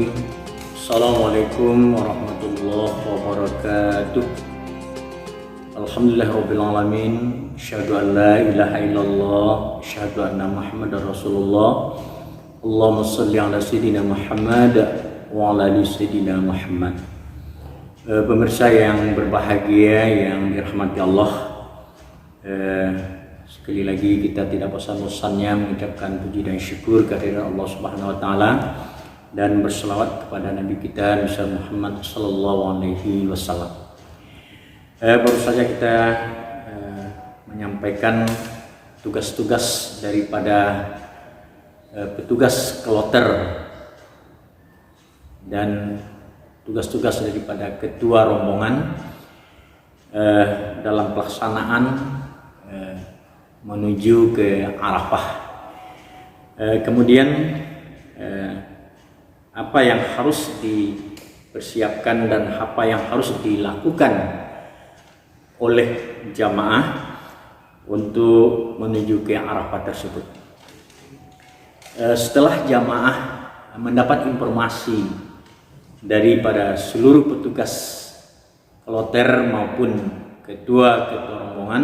Bismillahirrahmanirrahim. Assalamualaikum warahmatullahi wabarakatuh. Alhamdulillahirrabbilalamin. Asyhadu an la ilaha illallah, asyhadu anna Muhammadar Rasulullah. Allahumma shalli ala sayyidina Muhammad wa ala ali sayyidina Muhammad. Pemirsa yang berbahagia, yang dirahmati Allah, sekali lagi kita tidak bosan-bosannya mengucapkan puji dan syukur kehadirat Allah Subhanahu wa taala dan berselawat kepada Nabi kita Nabi Muhammad sallallahu alaihi wasallam. Baru saja kita menyampaikan tugas-tugas daripada petugas kloter dan tugas-tugas daripada ketua rombongan dalam pelaksanaan menuju ke Arafah. Kemudian apa yang harus dipersiapkan dan apa yang harus dilakukan oleh jamaah untuk menuju ke Arafah tersebut. Setelah jamaah mendapat informasi daripada seluruh petugas kloter maupun ketua-ketua rombongan,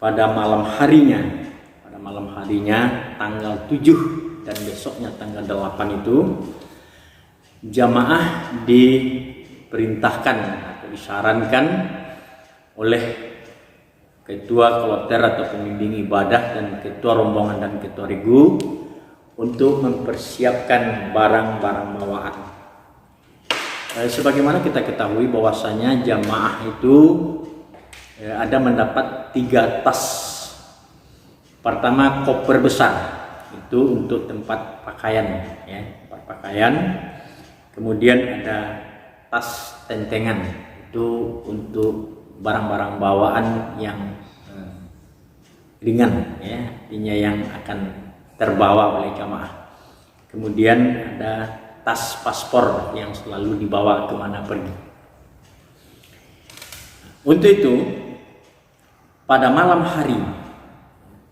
pada malam harinya tanggal 7 dan besoknya tanggal 8 itu jamaah diperintahkan atau disarankan oleh ketua kloter atau pembimbing ibadah dan ketua rombongan dan ketua regu untuk mempersiapkan barang-barang bawaan. Sebagaimana kita ketahui bahwasanya jamaah itu ada mendapat 3 tas. Pertama, koper besar itu untuk tempat pakaian, ya, tempat pakaian. Kemudian ada tas tentengan itu untuk barang-barang bawaan yang ringan, ya, artinya yang akan terbawa oleh jamaah. Kemudian ada tas paspor yang selalu dibawa kemana pergi. Untuk itu, pada malam hari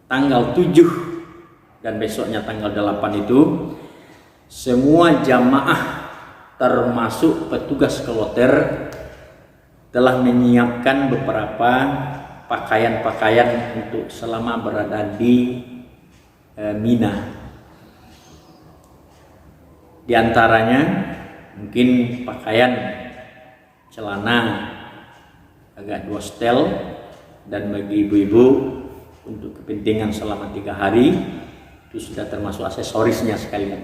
tanggal 7 dan besoknya tanggal 8 itu semua jamaah termasuk petugas kloter telah menyiapkan beberapa pakaian-pakaian untuk selama berada di Mina. Di antaranya mungkin pakaian celana agak 2 setel, dan bagi ibu-ibu untuk kepentingan selama 3 hari itu sudah termasuk aksesorisnya sekalian.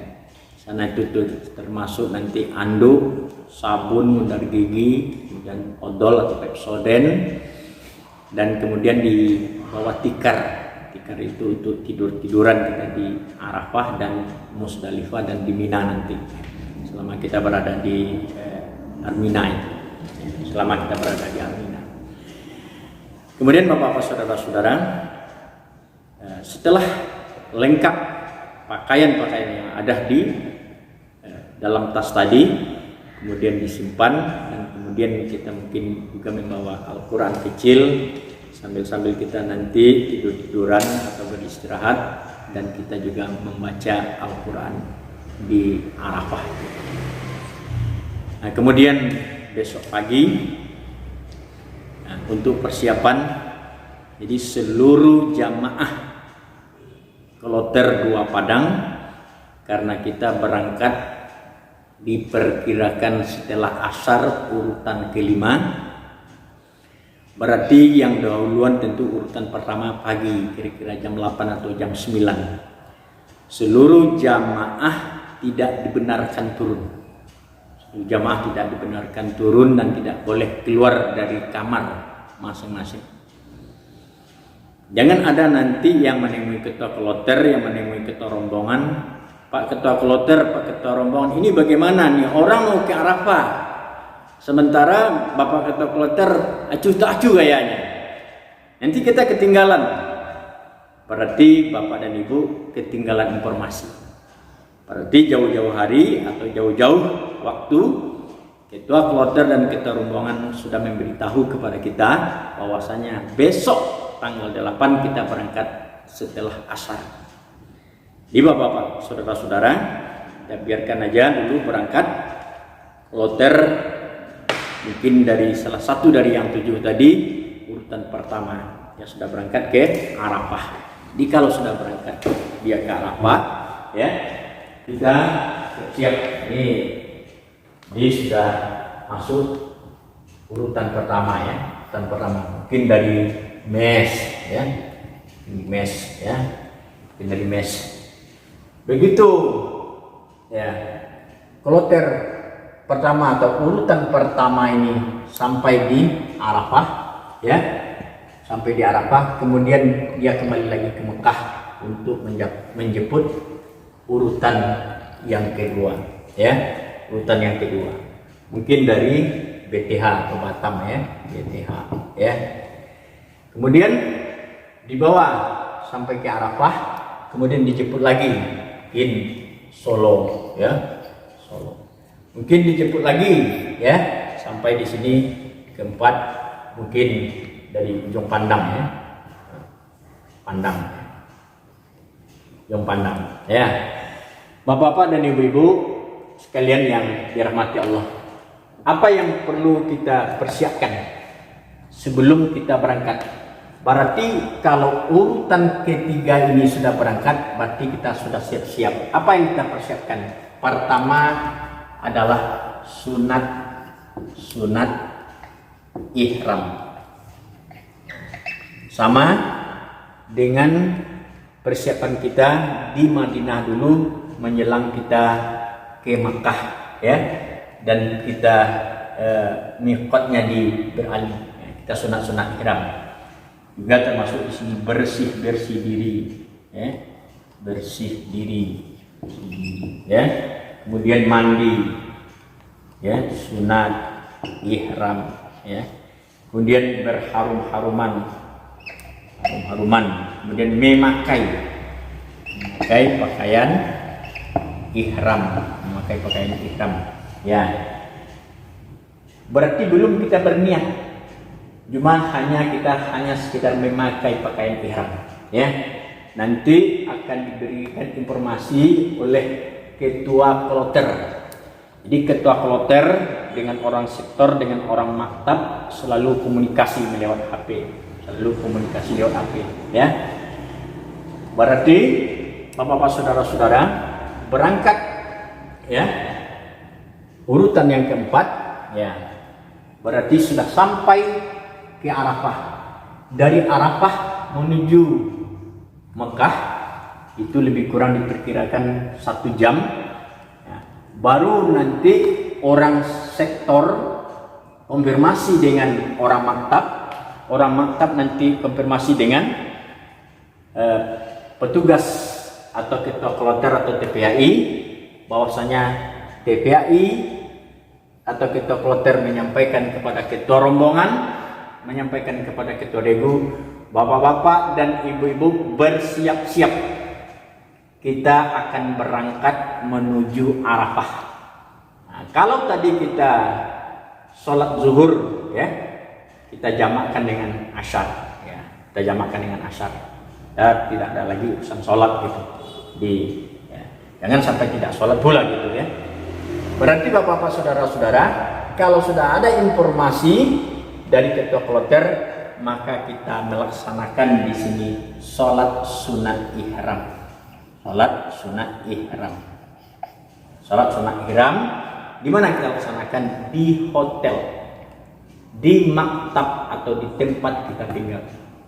Sana itu termasuk nanti anduk, sabun, mundar gigi, kemudian odol atau Pepsodent, dan kemudian di bawah tikar. Tikar itu untuk tidur-tiduran kita di Arafah dan Musdalifah dan di Mina nanti selama kita berada di Armina itu. Selama kita berada di Armina. Kemudian Bapak-bapak, saudara-saudara, setelah lengkap pakaian-pakaian yang ada di dalam tas tadi, kemudian disimpan, dan kemudian kita mungkin juga membawa Al-Quran kecil sambil kita nanti tidur-tiduran atau beristirahat, dan kita juga membaca Al-Quran di Arafah. Nah, kemudian besok pagi untuk persiapan, jadi seluruh jamaah kloter 2 Padang, karena kita berangkat diperkirakan setelah asar urutan kelima, berarti yang dahuluan tentu urutan pertama pagi, kira-kira jam 8 atau jam 9. Seluruh jamaah tidak dibenarkan turun. Jamaah tidak dibenarkan turun dan tidak boleh keluar dari kamar masing-masing. Jangan ada nanti yang menemui ketua kloter, yang menemui ketua rombongan, Pak Ketua Kloter, Pak Ketua Rombongan, ini bagaimana nih, orang mau ke Arafah, sementara Bapak Ketua Kloter acuh tak acuh gayanya, nanti kita ketinggalan. Berarti Bapak dan Ibu ketinggalan informasi. Berarti jauh-jauh hari atau jauh-jauh waktu Ketua Kloter dan Ketua Rombongan sudah memberitahu kepada kita bahwasanya besok tanggal 8 kita berangkat setelah asar. Di Bapak-bapak, saudara-saudara, kita biarkan aja dulu berangkat kloter, mungkin dari salah satu dari yang 7 tadi, urutan pertama yang sudah berangkat ke Arafah. Jadi kalau sudah berangkat dia ke Arafah, ya kita siap. Ini sudah masuk urutan pertama, ya. Urutan pertama mungkin dari mes, ya. Mes, ya. Mungkin dari mes. Begitu, ya. Kloter pertama atau urutan pertama ini sampai di Arafah, ya. Sampai di Arafah, kemudian dia kembali lagi ke Mekah untuk menjemput urutan yang kedua, ya. Urutan yang kedua mungkin dari BTH atau Batam, ya, BTH, ya. Kemudian dibawa sampai ke Arafah, kemudian dijemput lagi in Solo, ya, Solo. Mungkin dijemput lagi, ya, sampai di sini keempat mungkin dari Ujung Pandang, ya, Pandang, Ujung Pandang, ya. Bapak-bapak dan ibu-ibu sekalian yang dirahmati Allah, apa yang perlu kita persiapkan sebelum kita berangkat? Berarti kalau urutan ketiga ini sudah berangkat, berarti kita sudah siap-siap. Apa yang kita persiapkan? Pertama adalah sunat ihram. Sama dengan persiapan kita di Madinah dulu menjelang kita ke Makkah, ya, dan kita miqatnya di beralih, ya, kita sunat ihram. Juga termasuk di sini bersih diri, ya, bersih diri, ya. Kemudian mandi, ya, sunat ihram, ya. Kemudian berharum-haruman, kemudian memakai pakaian ihram, ya. Berarti belum kita berniat, kita hanya sekedar memakai pakaian ihram, ya. Nanti akan diberikan informasi oleh ketua kloter. Jadi ketua kloter dengan orang sektor, dengan orang maktab selalu komunikasi lewat HP, ya. Berarti bapak-bapak, saudara-saudara, berangkat, ya, urutan yang keempat, ya, berarti sudah sampai ke Arafah. Dari Arafah menuju Mekah itu lebih kurang diperkirakan 1 jam, ya. Baru nanti orang sektor konfirmasi dengan orang maktab nanti konfirmasi dengan petugas atau ketua kloter atau TPAI, bahwasanya TPAI atau ketua kloter menyampaikan kepada ketua rombongan, menyampaikan kepada ketua degu, bapak-bapak dan ibu-ibu bersiap-siap, kita akan berangkat menuju Arafah. Nah, kalau tadi kita sholat zuhur, ya, kita jamakkan dengan asyar, ya, ya, tidak ada lagi urusan sholat gitu, ya, jangan sampai tidak sholat pula gitu, ya. Berarti bapak-bapak, saudara-saudara, kalau sudah ada informasi dari ketua kloter, maka kita melaksanakan di sini sholat sunat ihram. Di mana kita laksanakan? Di hotel, di maktab atau di tempat kita tinggal.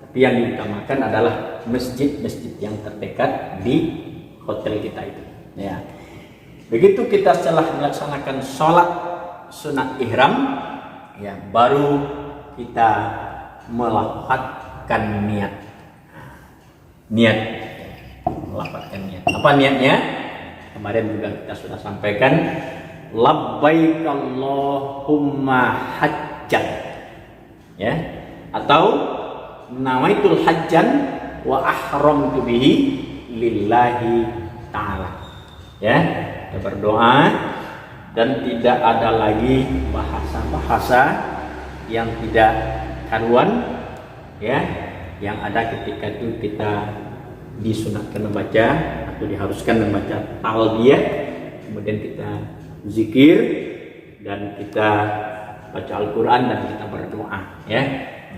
Tapi yang diutamakan adalah masjid-masjid yang terdekat di hotel kita itu, ya. Begitu kita setelah melaksanakan sholat sunat ihram, ya, baru kita melafadzkan melafadzkan niat. Apa niatnya? Kemarin juga kita sudah sampaikan, labbaik Allahumma hajjan, ya, atau nawaitul hajjan wa ahramtu bihi lillahi ta'ala, ya. Kita berdoa dan tidak ada lagi bahasa-bahasa yang tidak karuan, ya, yang ada ketika itu kita disunatkan membaca atau diharuskan membaca talbiyah kemudian kita zikir dan kita baca Al-Quran dan kita berdoa, ya.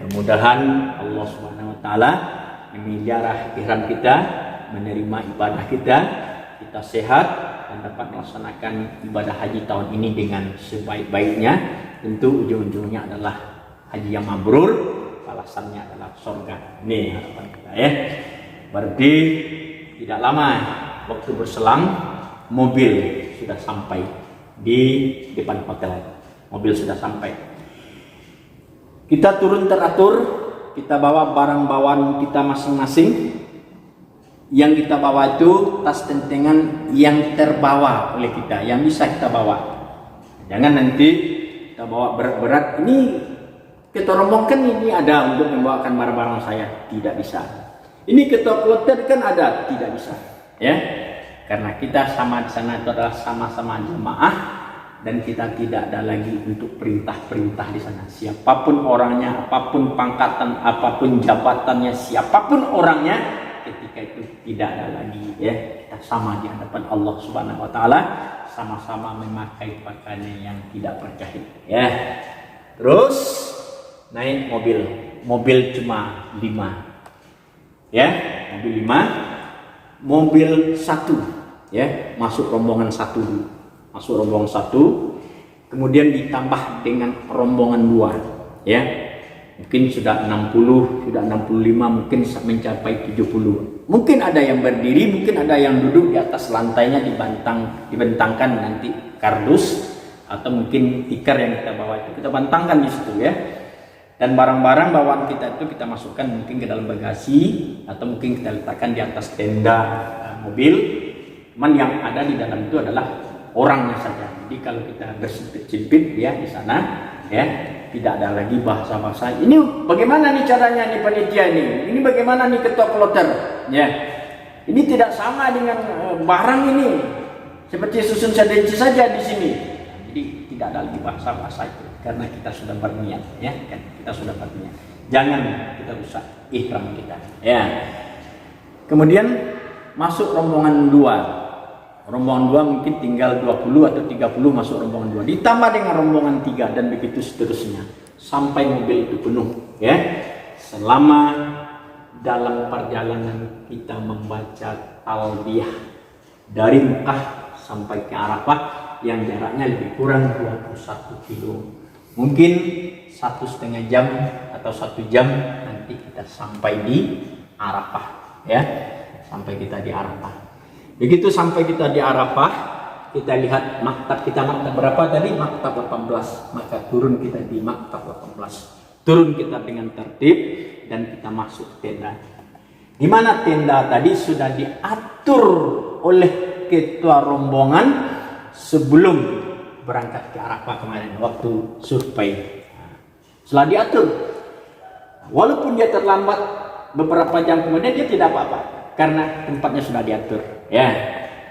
Mudah-mudahan Allah Subhanahu Wa Taala memelihara ihram kita, menerima ibadah kita sehat dan dapat melaksanakan ibadah haji tahun ini dengan sebaik-baiknya. Tentu ujung-ujungnya adalah haji yang mabrur, balasannya adalah surga. Ini harapan kita, ya. Berarti tidak lama waktu berselang, mobil sudah sampai di depan hotel. Mobil sudah sampai. Kita turun teratur, kita bawa barang bawaan kita masing-masing. Yang kita bawa itu tas tentengan yang terbawa oleh kita, yang bisa kita bawa. Jangan nanti kita bawa berat-berat. Ini kita rombongkan, ini ada untuk membawakan barang-barang saya, tidak bisa. Ini kita kloter kan ada, tidak bisa, ya. Karena kita sama di sana itu adalah sama-sama jemaah dan kita tidak ada lagi untuk perintah-perintah di sana. Siapapun orangnya, apapun pangkatan, apapun jabatannya, siapapun orangnya, ketika itu tidak ada lagi, ya. Kita sama di hadapan Allah Subhanahu Wa Taala, sama-sama memakai pakaian yang tidak berjahit, ya. Terus naik mobil cuma 5, ya, mobil 5, mobil 1, ya, masuk rombongan 1 dulu, masuk rombongan 1, kemudian ditambah dengan rombongan 2, ya. Mungkin sudah 60, sudah 65, mungkin mencapai 70. Mungkin ada yang berdiri, mungkin ada yang duduk di atas lantainya dibentangkan nanti kardus atau mungkin tikar yang kita bawa itu kita bentangkan di situ, ya. Dan barang-barang bawaan kita itu kita masukkan mungkin ke dalam bagasi atau mungkin kita letakkan di atas tenda mobil. Cuman yang ada di dalam itu adalah orangnya saja. Jadi kalau kita bersempit-sempit dia di sana, ya, tidak ada lagi bahasa-bahasa. Ini bagaimana nih caranya nih panitia ini? Ini bagaimana nih ketua kloter? Ya, ini tidak sama dengan barang ini. Seperti susun sadenci saja di sini. Jadi tidak ada lagi bahasa-bahasa itu karena kita sudah berniat, ya, kan? Kita sudah berniat. Jangan kita rusak ihram kita, ya. Kemudian masuk rombongan 2. Rombongan 2 mungkin tinggal 20 atau 30 masuk rombongan 2. Ditambah dengan rombongan 3 dan begitu seterusnya. Sampai mobil itu penuh, ya. Selama dalam perjalanan kita membaca talbiyah dari Mekah sampai ke Arafah yang jaraknya lebih kurang 21 kilo. Mungkin 1,5 jam atau 1 jam nanti kita sampai di Arafah, ya. Sampai kita di Arafah. Begitu sampai kita di Arafah, kita lihat maktab kita, maktab berapa tadi? Maktab 18. Maka turun kita di maktab 18. Turun kita dengan tertib dan kita masuk tenda. Di mana tenda tadi sudah diatur oleh ketua rombongan sebelum berangkat ke Arafah kemarin waktu survei. Setelah diatur, walaupun dia terlambat beberapa jam kemudian dia tidak apa-apa karena tempatnya sudah diatur. Ya,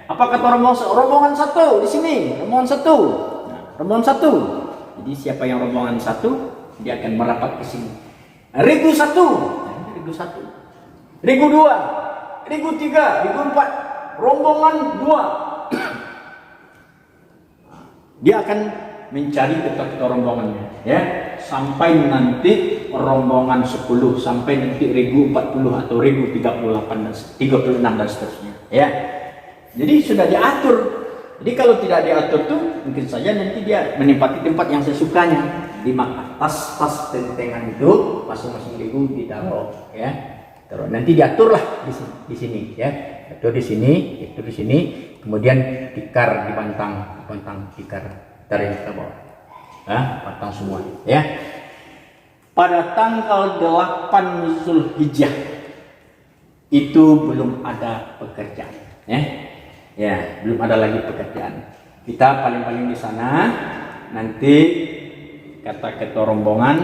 apa kata rombongan 1 di sini? Rombongan 1. Nah, rombongan 1. Jadi siapa yang rombongan 1, dia akan merapat ke sini. Regu 1. Nah, regu 1. Regu 2. Regu 3. Regu 4. Rombongan 2. Dia akan mencari ketua rombongannya, ya. Sampai nanti rombongan 10, sampai nanti regu 40 atau regu 38 dan 36 dan seterusnya, ya. Jadi sudah diatur. Jadi kalau tidak diatur tuh mungkin saja nanti dia menempati tempat yang sesukanya. Di tas tentengan itu masing-masing regu ditaruh, ya. Taruh. Nanti diaturlah di sini, ya. Atur di sini, itu di sini. Kemudian tikar dibantang tikar dari kita bawa. Pantang semua, ya. Pada tanggal 8 Zulhijjah itu belum ada pekerjaan, ya. Ya, belum ada lagi pekerjaan. Kita paling-paling di sana nanti kata ketua rombongan,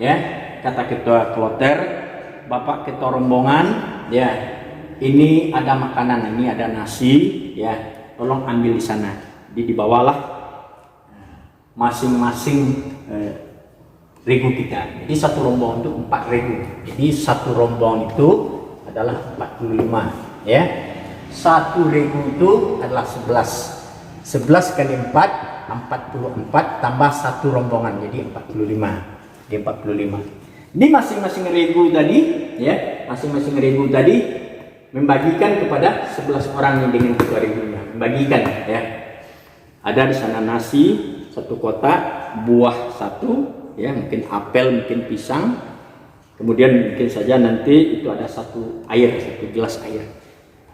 ya, kata ketua kloter, bapak ketua rombongan, ya, ini ada makanan, ini ada nasi, ya, tolong ambil di sana. Jadi dibawalah masing-masing regu kita. Jadi satu rombongan itu 4 regu. Jadi satu rombongan itu adalah 45, ya. Satu regu itu adalah 11. 11 kali 4, 44 tambah 1 rombongan, jadi 45. Jadi 45. Di masing-masing regu tadi, ya, masing-masing regu tadi membagikan kepada 11 orang yang dengan ketua regunya. Membagikan, ya. Ada di sana nasi 1 kotak, buah 1, ya, mungkin apel, mungkin pisang. Kemudian mungkin saja nanti itu ada 1 air, 1 gelas air.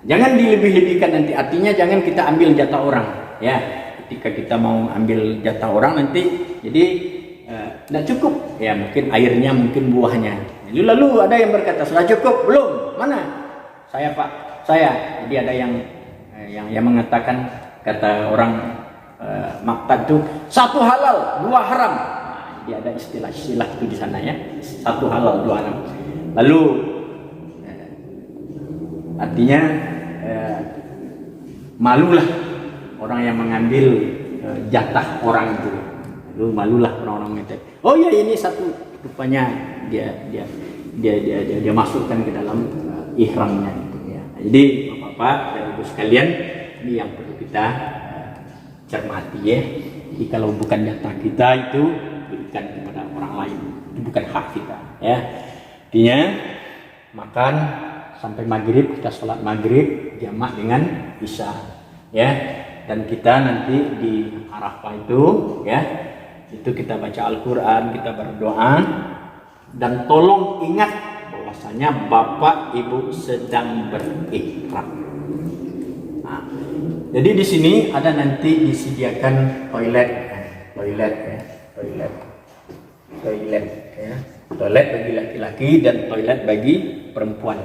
Jangan dilebih-lebihkan nanti, artinya jangan kita ambil jatah orang, ya. Ketika kita mau ambil jatah orang nanti jadi tidak cukup, ya, mungkin airnya, mungkin buahnya. Lalu ada yang berkata sudah cukup belum? Mana? Saya Pak, saya. Jadi ada yang mengatakan, kata orang maktab itu 1 halal 2 haram. Nah, jadi ada istilah-istilah itu di sana, ya, 1 halal 2 haram. Lalu artinya malulah orang yang mengambil jatah orang itu. Lalu malulah orang-orang mengatakan, oh ya ini satu, rupanya dia masukkan ke dalam ihramnya gitu, ya. Jadi Bapak dan Ibu sekalian, ini yang perlu kita cermati, ya. Jadi kalau bukan jatah kita itu berikan kepada orang lain, itu bukan hak kita, ya. Artinya makan sampai maghrib, kita sholat maghrib jamak dengan isya, ya. Dan kita nanti di Arafah itu, ya, itu kita baca Al-Quran, kita berdoa, dan tolong ingat bahwasanya Bapak Ibu sedang berihram. Nah, jadi di sini ada nanti disediakan toilet, toilet bagi laki-laki dan toilet bagi perempuan.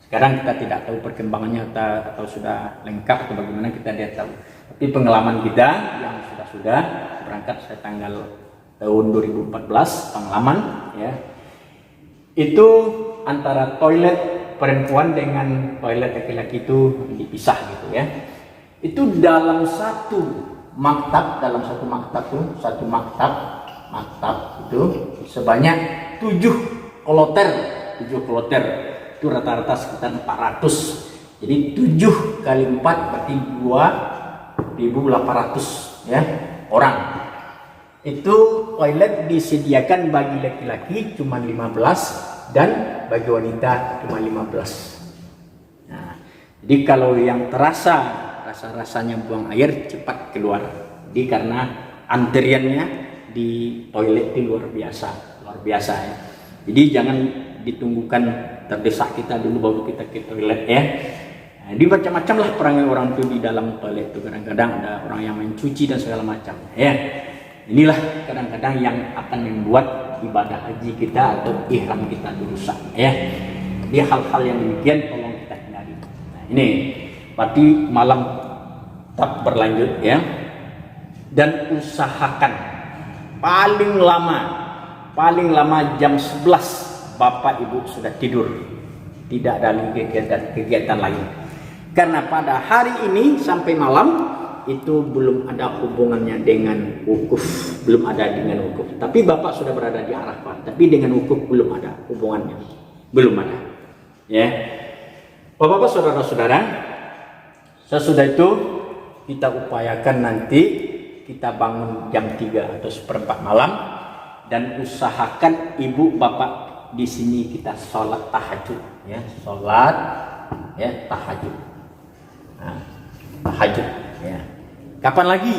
Sekarang kita tidak tahu perkembangannya atau sudah lengkap atau bagaimana, kita tidak tahu. Tapi pengalaman kita yang sudah berangkat saya tanggal tahun 2014 pengalaman, ya, itu antara toilet perempuan dengan toilet laki-laki itu dipisah gitu, ya. Itu dalam satu maktab itu sebanyak 7 kloter itu rata-rata sekitar 400. Jadi 7 kali 4 berarti 2.800, ya, orang. Itu toilet disediakan bagi laki-laki cuma 15 dan bagi wanita cuma 15. Nah, jadi kalau yang terasa rasa-rasanya buang air cepat keluar. Jadi karena antriannya di toilet itu luar biasa, ya. Jadi jangan ditunggukan terdesak kita dulu baru kita ke toilet, ya. Nah, macam-macam lah perangai orang itu di dalam toilet itu. Kadang-kadang ada orang yang mencuci dan segala macam, ya. Inilah kadang-kadang yang akan membuat ibadah haji kita atau ihram kita rusak, ya. Jadi hal-hal yang demikian tolong kita hindari. Nah, ini berarti malam tetap berlanjut, ya. Dan usahakan paling lama jam 11 Bapak Ibu sudah tidur, tidak ada kegiatan lain. Karena pada hari ini sampai malam itu belum ada hubungannya dengan wukuf, Tapi Bapak sudah berada di Arafah, tapi dengan wukuf belum ada hubungannya, ya. Bapak-bapak, saudara-saudara, sesudah itu kita upayakan nanti kita bangun jam 3 atau 1/4 malam, dan usahakan ibu bapak di sini kita sholat tahajud, ya, tahajud. Nah, tahajud, ya. Kapan lagi?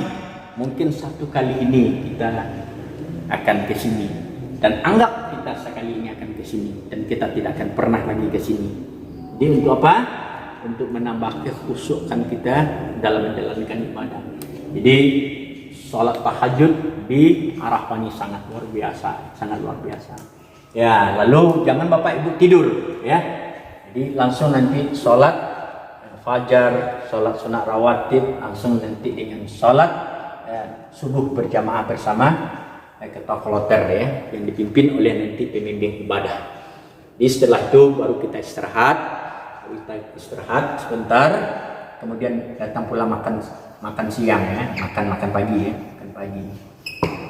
Mungkin 1 kali ini kita akan ke sini, dan anggap kita sekali ini akan ke sini, dan kita tidak akan pernah lagi ke sini. Jadi untuk apa? Untuk menambah kekhusyukan kita dalam menjalankan ibadah. Jadi sholat tahajud di Arafah ini sangat luar biasa. Ya, lalu jangan Bapak Ibu tidur, ya. Jadi langsung nanti sholat fajar, sholat sunat rawatib, langsung nanti dengan sholat subuh berjamaah bersama ketua kloter, ya, yang dipimpin oleh nanti pembimbing ibadah. Jadi setelah itu baru kita istirahat sebentar, kemudian datang pula makan siang, ya, makan pagi, ya,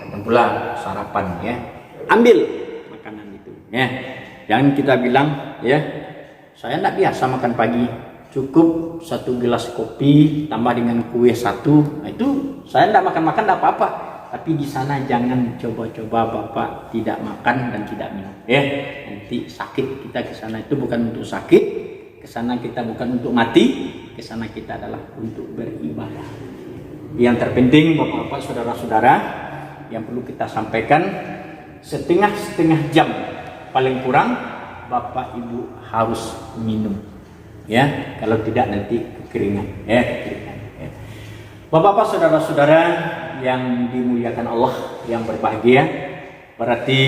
datang pula sarapan, ya, ambil makanan itu, ya. Jangan kita bilang, ya, saya tidak biasa makan pagi, cukup 1 gelas kopi tambah dengan kue 1. Nah, itu saya tidak makan-makan tidak apa-apa. Tapi di sana jangan coba-coba Bapak tidak makan dan tidak minum. Ya, nanti sakit. Kita ke sana itu bukan untuk sakit. Ke sana kita bukan untuk mati. Ke sana kita adalah untuk beribadah. Yang terpenting Bapak-bapak, saudara-saudara, yang perlu kita sampaikan, setengah jam paling kurang Bapak Ibu harus minum. Ya, kalau tidak nanti kekeringan. Ya, kekeringan. Ya. Bapak-bapak, saudara-saudara yang dimuliakan Allah, yang berbahagia, berarti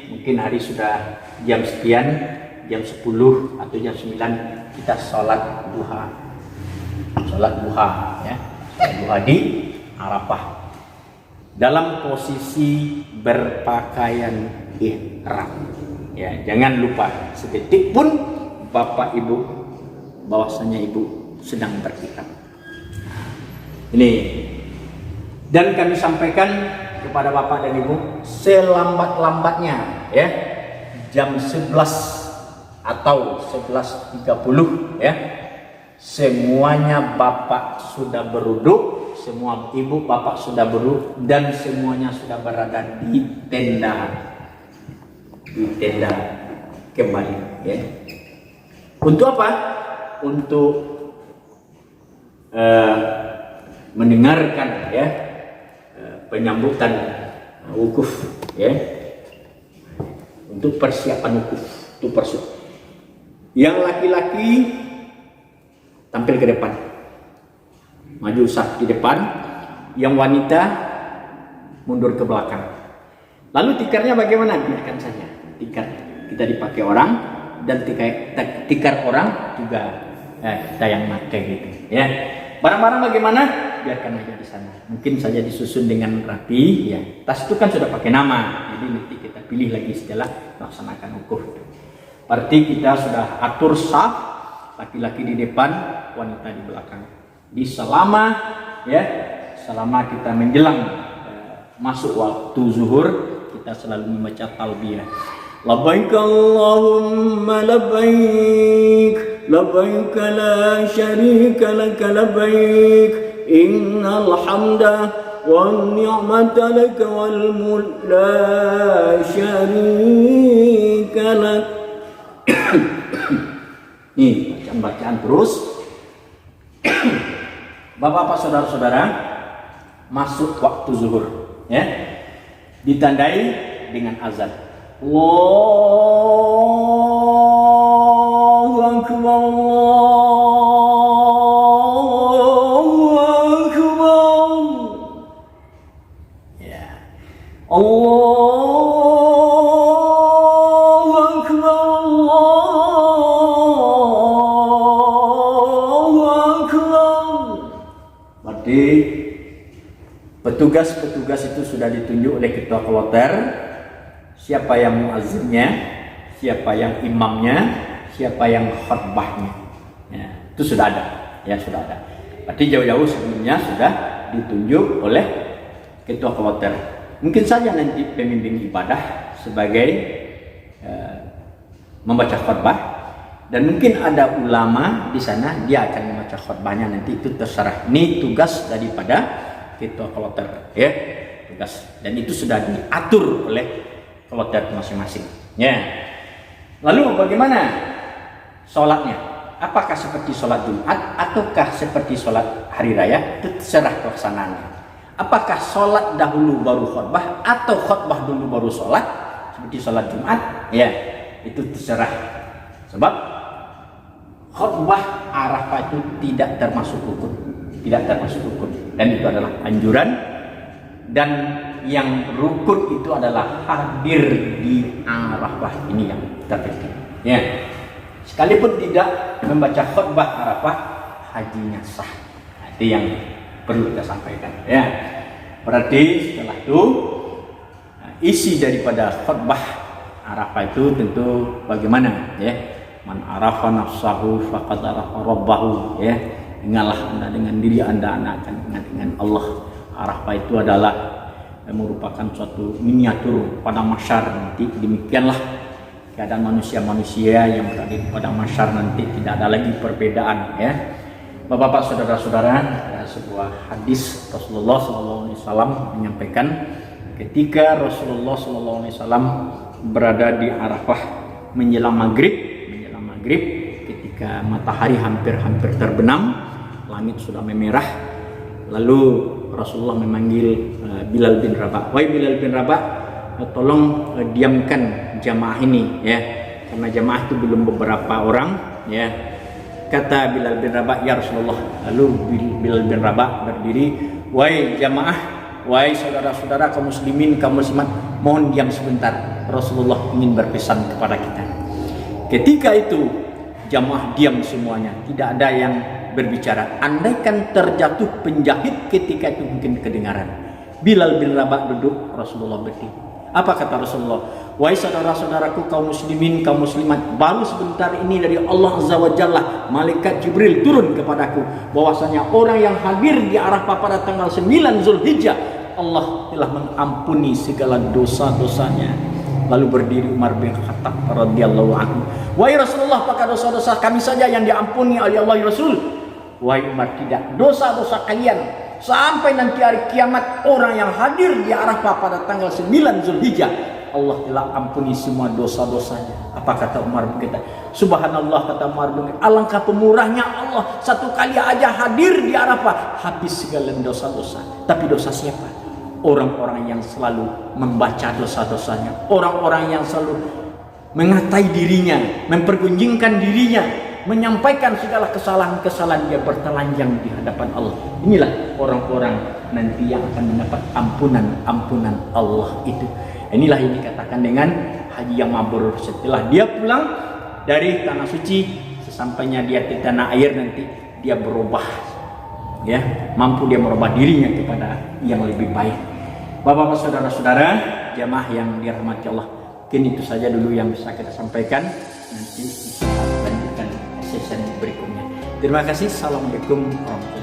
mungkin hari sudah jam sekian, jam 10 atau jam 9 kita sholat duha. Sholat duha, ya. Sholat duha di Arafah. Dalam posisi berpakaian ihram. Ya, jangan lupa sedetik pun Bapak Ibu bahwasanya Ibu sedang berihram. Ini. Dan kami sampaikan kepada Bapak dan Ibu selambat-lambatnya, ya, jam 11 atau 11.30, ya, semuanya Bapak sudah beruduk, semua Ibu Bapak sudah beruduk, dan semuanya sudah berada di tenda kembali, ya. Untuk apa? Untuk mendengarkan, ya, penyambutan wukuf, ya, untuk persiapan wukuf. Itu yang laki-laki tampil ke depan, maju saf di depan, yang wanita mundur ke belakang. Lalu tikarnya bagaimana? Biarkan saja tikar kita dipakai orang, dan tikar orang juga kita yang pakai gitu, ya. Barang-barang bagaimana? Biarkan aja di sana. Mungkin saja disusun dengan rapi, ya. Tas itu kan sudah pakai nama, jadi nanti kita pilih lagi setelah melaksanakan wukuf. Berarti kita sudah atur saf, laki-laki di depan, wanita di belakang. Selama kita menjelang masuk waktu zuhur, kita selalu membaca talbiyah. Labbaik Allahumma labbaik, labbaik la syarika laka labbaik, innal hamda wan ni'mata laka wal mulk la syarika lak. Nih, bacaan terus. Bapak-bapak, saudara-saudara, masuk waktu zuhur, ya. Ditandai dengan azan. Allahu Akbar, Allahu Akbar. Ya. Allahu Akbar, Allahu Akbar. Berarti petugas-petugas itu sudah ditunjuk oleh ketua kloter. Siapa yang muazzinnya, siapa yang imamnya, siapa yang khutbahnya, ya, itu sudah ada, ya, sudah ada. Berarti jauh-jauh sebelumnya sudah ditunjuk oleh ketua kloter. Mungkin saja nanti pemimpin ibadah sebagai membaca khutbah, dan mungkin ada ulama di sana, dia akan membaca khutbahnya, nanti itu terserah. Ini tugas daripada ketua kloter, ya, tugas, dan itu sudah diatur oleh kloter masing-masing, ya. Lalu bagaimana sholatnya? Apakah seperti sholat Jumat ataukah seperti sholat hari raya? Itu terserah pelaksanaannya. Apakah sholat dahulu baru khutbah atau khutbah dulu baru sholat seperti sholat Jumat? Ya, itu terserah. Sebab khutbah Arafah itu tidak termasuk rukun, dan itu adalah anjuran. Dan yang rukun itu adalah hadir di Arafah, ini yang terpenting, ya. Sekalipun tidak membaca khutbah Arafah, hajinya sah. Itu yang perlu kita sampaikan, ya. Berarti setelah itu isi daripada khutbah Arafah itu tentu bagaimana, ya. Man arafa nafsahu faqad arafa rabbahu, ya. Ingatlah Anda dengan diri Anda akan ingat dengan Allah. Arafah itu adalah merupakan suatu miniatur pada mahsyar nanti. Demikianlah keadaan manusia-manusia yang berada di padang mahsyar nanti tidak ada lagi perbedaan ya. Bapak-bapak, saudara-saudara, ada sebuah hadis Rasulullah SAW menyampaikan ketika Rasulullah SAW berada di Arafah menjelang maghrib, ketika matahari hampir terbenam, langit sudah memerah, lalu Rasulullah memanggil Bilal bin Rabah. Wahai Bilal bin Rabah, tolong diamkan jamaah ini ya, karena jamaah itu belum beberapa orang ya. Kata Bilal bin Rabah, ya Rasulullah. Lalu Bilal bin Rabah berdiri, wahai jamaah, wahai saudara-saudara kaum muslimin, kaum muslimat, mohon diam sebentar. Rasulullah ingin berpesan kepada kita. Ketika itu jamaah diam semuanya, tidak ada yang berbicara. Andaikan terjatuh penjahit ketika itu mungkin kedengaran. Bilal bin Rabah duduk, Rasulullah berdiri. Apa kata Rasulullah? Wahai saudara-saudaraku kaum muslimin, kaum muslimat, baru sebentar ini dari Allah Azza wa Jalla, malaikat Jibril turun kepadaku bahwasanya orang yang hadir di Arafah pada tanggal 9 Zulhijjah, Allah telah mengampuni segala dosa-dosanya. Lalu berdiri Umar bin Khattab radhiyallahu anhu. Wahai Rasulullah, apakah dosa-dosa kami saja yang diampuni oleh Allah Rasul? Wahai Umar, tidak. Dosa-dosa kalian sampai nanti hari kiamat, orang yang hadir di Arafah pada tanggal 9 Zulhijjah, Allah telah ampuni semua dosa-dosanya. Apa kata Umar bin Khattab? Subhanallah, kata Umar bin Khattab, alangkah pemurahnya Allah, satu kali aja hadir di Arafah habis segala dosa-dosa. Tapi dosa siapa? Orang-orang yang selalu membaca dosa-dosanya, orang-orang yang selalu mengatai dirinya, mempergunjingkan dirinya, menyampaikan segala kesalahan-kesalahan dia bertelanjang di hadapan Allah. Inilah orang-orang nanti yang akan mendapat ampunan Allah itu. Inilah yang dikatakan dengan haji yang mabrur. Setelah dia pulang dari tanah suci, sesampainya dia di tanah air nanti dia berubah, ya, mampu dia merubah dirinya kepada yang lebih baik. Bapak-bapak, saudara-saudara, jamaah yang dirahmati Allah, mungkin itu saja dulu yang bisa kita sampaikan. Nanti kita lanjutkan sesi berikutnya. Terima kasih. Assalamualaikum warahmatullahi wabarakatuh.